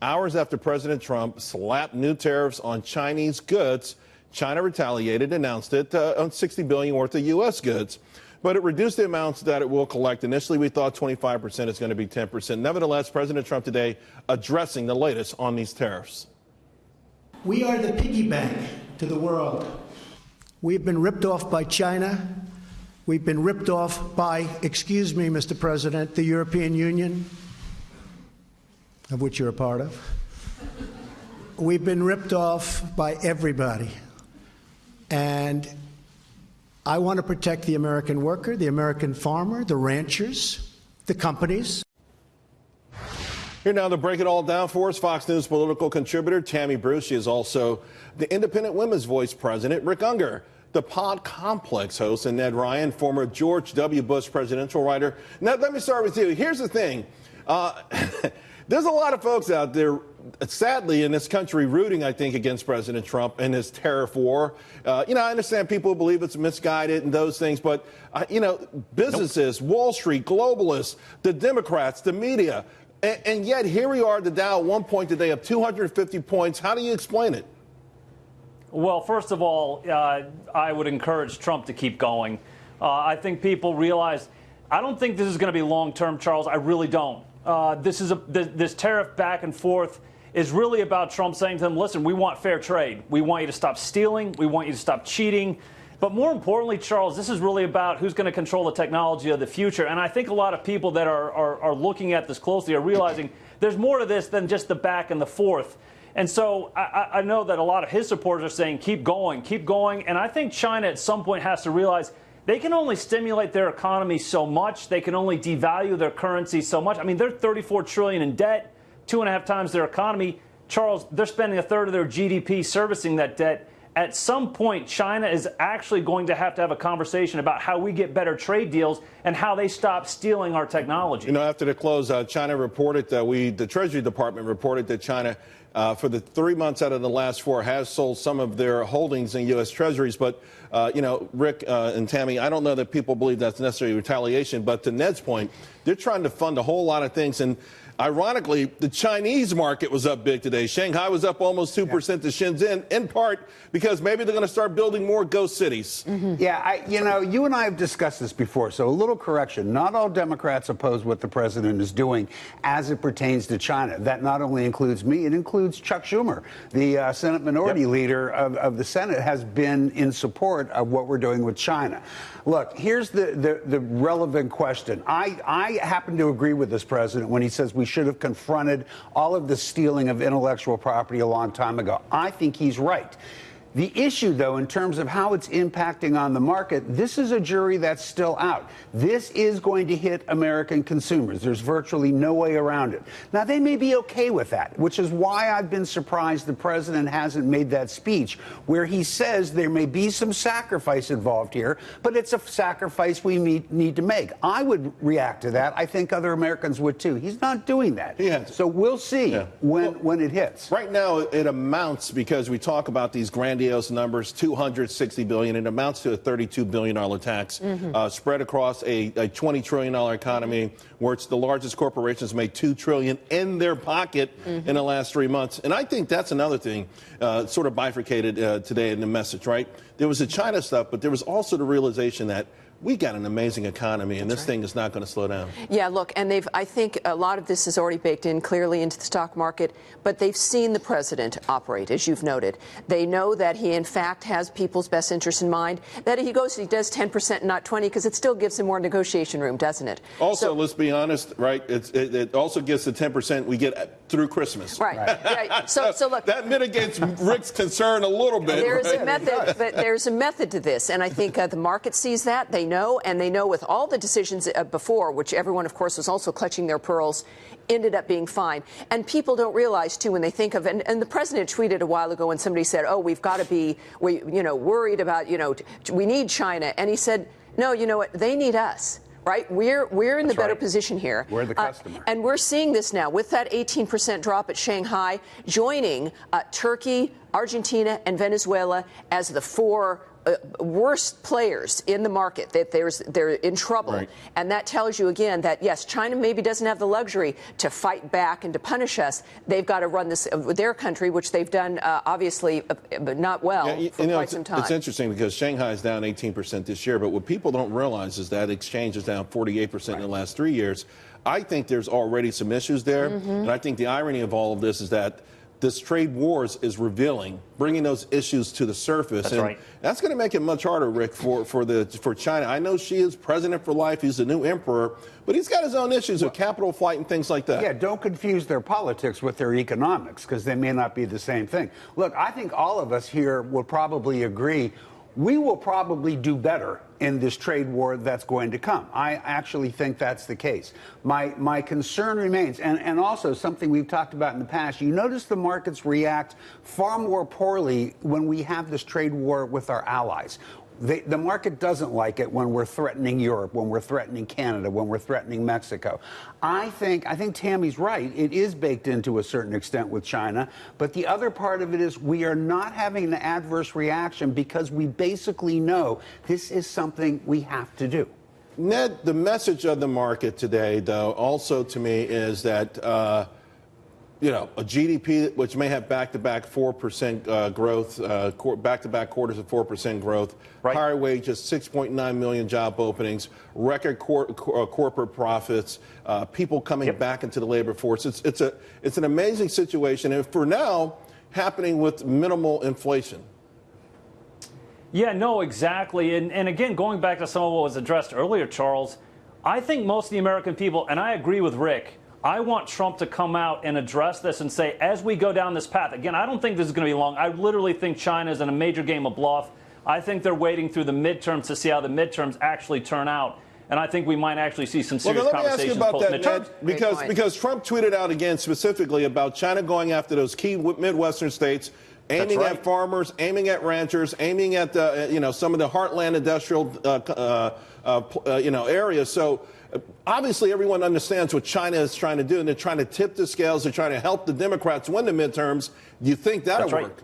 Hours after President Trump slapped new tariffs on Chinese goods, China retaliated, announced it on $60 billion worth of U.S. goods. But it reduced the amounts that it will collect. Initially, we thought 25% is going to be 10%. Nevertheless, President Trump today addressing the latest on these tariffs. We are the piggy bank to the world. We've been ripped off by China. We've been ripped off by, excuse me, Mr. President, the European Union, of which you're a part of. We've been ripped off by everybody. And I want to protect the American worker, the American farmer, the ranchers, the companies. Here now to break it all down for us, Fox News political contributor Tammy Bruce. She is also the Independent Women's Voice president, Rick Ungar, the Pod Complex host, and Ned Ryun, former George W. Bush presidential writer. Ned, let me start with you. Here's the thing. There's a lot of folks out there, sadly, in this country rooting, I think, against President Trump and his tariff war. I understand people believe it's misguided and those things, but, businesses, Wall Street, globalists, the Democrats, the media, and yet here we are, the Dow at one point today up 250 points. How do you explain it? Well, first of all, I would encourage Trump to keep going. I think people realize, I don't think this is going to be long-term, Charles. I really don't. This tariff back and forth is really about Trump saying to them, listen, we want fair trade. We want you to stop stealing. We want you to stop cheating. But more importantly, Charles, this is really about who's going to control the technology of the future. And I think a lot of people that are looking at this closely are realizing there's more to this than just the back and the forth. And so I know that a lot of his supporters are saying, keep going, keep going. And I think China at some point has to realize they can only stimulate their economy so much. They can only devalue their currency so much. I mean, they're $34 trillion in debt, 2.5 times their economy. Charles, they're spending a third of their GDP servicing that debt. At some point, China is actually going to have a conversation about how we get better trade deals and how they stop stealing our technology. After the close, China reported the Treasury Department reported that China, for the 3 months out of the last 4, has sold some of their holdings in U.S. Treasuries. But, Rick and Tammy, I don't know that people believe that's necessarily retaliation. But to Ned's point, they're trying to fund a whole lot of things. And ironically, the Chinese market was up big today. Shanghai was up almost 2% to Shenzhen, in part because maybe they're going to start building more ghost cities. Mm-hmm. Yeah, you and I have discussed this before, so a little correction. Not all Democrats oppose what the president is doing as it pertains to China. That not only includes me, it includes Chuck Schumer, the Senate Minority Leader of the Senate, has been in support of what we're doing with China. Look, here's the relevant question. I happen to agree with this president when he says we should have confronted all of the stealing of intellectual property a long time ago. I think he's right. The issue, though, in terms of how it's impacting on the market, this is a jury that's still out. This is going to hit American consumers. There's virtually no way around it. Now, they may be okay with that, which is why I've been surprised the president hasn't made that speech where he says there may be some sacrifice involved here, but it's a sacrifice we need to make. I would react to that. I think other Americans would, too. He's not doing that. So we'll see when it hits. Right now, it amounts, because we talk about these grandiose numbers, $260 billion. It amounts to a $32 billion tax spread across a $20 trillion economy, where it's the largest corporations made $2 trillion in their pocket in the last 3 months. And I think that's another thing sort of bifurcated today in the message, right? There was the China stuff, but there was also the realization that we got an amazing economy, and this thing is not going to slow down. Yeah, look, and I think a lot of this is already baked in clearly into the stock market, but they've seen the president operate, as you've noted. They know that he, in fact, has people's best interests in mind, that he does 10% and not 20, because it still gives him more negotiation room, doesn't it? Also, let's be honest, right, it also gets the 10% we get through Christmas. Right. Yeah. So look. That mitigates Rick's concern a little bit. There's a method, but there's a method to this, and I think the market sees that. They know, and they know with all the decisions before, which everyone, of course, was also clutching their pearls, ended up being fine. And people don't realize, too, when they think of, and the president tweeted a while ago when somebody said, oh, we've got to be, worried about, we need China. And he said, no, you know what, they need us. Right? We're in the better position here. We're the customer. And we're seeing this now with that 18% drop at Shanghai, joining Turkey, Argentina, and Venezuela as the 4 worst players in the market, that they're in trouble. Right. And that tells you again that, yes, China maybe doesn't have the luxury to fight back and to punish us. They've got to run this their country, which they've done obviously not well for quite some time. It's interesting because Shanghai is down 18% this year, but what people don't realize is that exchange is down 48% in the last 3 years. I think there's already some issues there, and I think the irony of all of this is that this trade wars is revealing, bringing those issues to the surface. That's and right. That's going to make it much harder, Rick, for China. I know she is president for life. He's the new emperor, but he's got his own issues with capital flight and things like that. Yeah, don't confuse their politics with their economics, because they may not be the same thing. Look, I think all of us here will probably agree we will probably do better in this trade war that's going to come. I actually think that's the case. My concern remains, and also something we've talked about in the past, you notice the markets react far more poorly when we have this trade war with our allies. The market doesn't like it when we're threatening Europe, when we're threatening Canada, when we're threatening Mexico. I think Tammy's right. It is baked into a certain extent with China. But the other part of it is we are not having an adverse reaction because we basically know this is something we have to do. Ned, the message of the market today, though, also to me is that a GDP which may have back-to-back 4% growth, back-to-back quarters of 4% growth, right. Higher wages, 6.9 million job openings, record corporate profits, people coming back into the labor force. It's an amazing situation, and for now, happening with minimal inflation. Yeah, no, exactly. And again, going back to some of what was addressed earlier, Charles, I think most of the American people, and I agree with Rick, I want Trump to come out and address this and say, as we go down this path, again, I don't think this is going to be long. I literally think China is in a major game of bluff. I think they're waiting through the midterms to see how the midterms actually turn out. And I think we might actually see some serious conversations post-midterms. Because Trump tweeted out again specifically about China going after those key Midwestern states, aiming at farmers, aiming at ranchers, aiming at some of the heartland industrial areas. So obviously everyone understands what China is trying to do, and they're trying to tip the scales. They're trying to help the Democrats win the midterms. Do you think that'll work?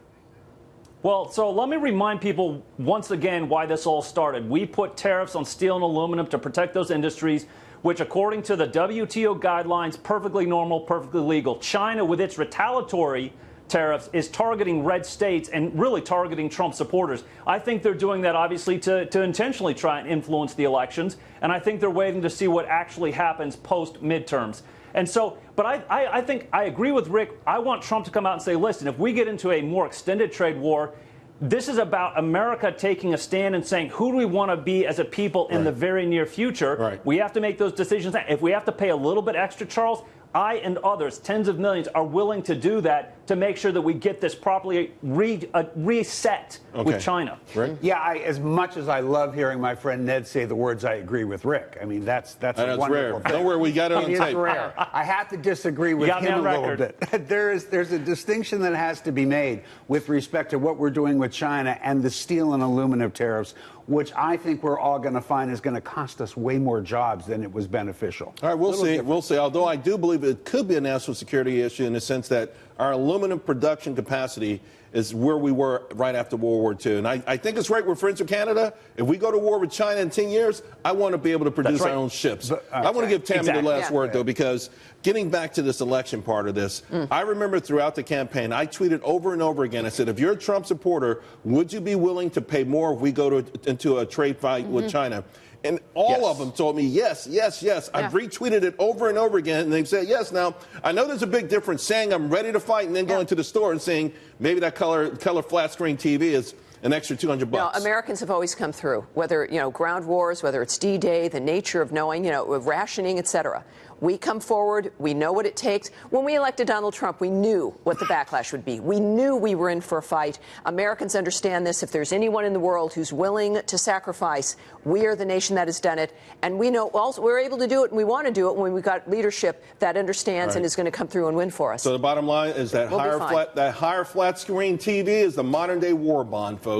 Well, so let me remind people once again why this all started. We put tariffs on steel and aluminum to protect those industries, which according to the WTO guidelines, perfectly normal, perfectly legal. China, with its retaliatory tariffs, is targeting red states and really targeting Trump supporters. I think they're doing that, obviously, to intentionally try and influence the elections, and I think they're waiting to see what actually happens post-midterms. And so, but I think I agree with Rick. I want Trump to come out and say, listen, if we get into a more extended trade war, this is about America taking a stand and saying, who do we want to be as a people in the very near future? Right. We have to make those decisions. If we have to pay a little bit extra, Charles, I and others, tens of millions, are willing to do that to make sure that we get this properly reset with China. Rick? Yeah, as much as I love hearing my friend Ned say the words, I agree with Rick. I mean, that's a wonderful rare. thing. Don't worry, we got it on It tape. is rare. I have to disagree with him a little bit. There's a distinction that has to be made with respect to what we're doing with China and the steel and aluminum tariffs, which I think we're all going to find is going to cost us way more jobs than it was beneficial. All right, we'll see. We'll see. Although I do believe it could be a national security issue in the sense that our aluminum production capacity is where we were right after World War II. And I think it's right. We're friends with Canada. If we go to war with China in 10 years, I want to be able to produce our own ships. I want to give Tammy the last word, though, because getting back to this election part of this, I remember throughout the campaign, I tweeted over and over again. I said, if you're a Trump supporter, would you be willing to pay more if we go into a trade fight with China? And all of them told me, yes, yes, yes. I've retweeted it over and over again, and they've said yes. Now, I know there's a big difference saying I'm ready to fight and then going to the store and saying maybe that color flat screen TV is an extra $200. No, Americans have always come through, whether, ground wars, whether it's D-Day, the nature of knowing, rationing, et cetera. We come forward. We know what it takes. When we elected Donald Trump, we knew what the backlash would be. We knew we were in for a fight. Americans understand this. If there's anyone in the world who's willing to sacrifice, we are the nation that has done it. And we know also we're able to do it, and we want to do it when we've got leadership that understands and is going to come through and win for us. So the bottom line is that higher flat screen TV is the modern day war bond, folks.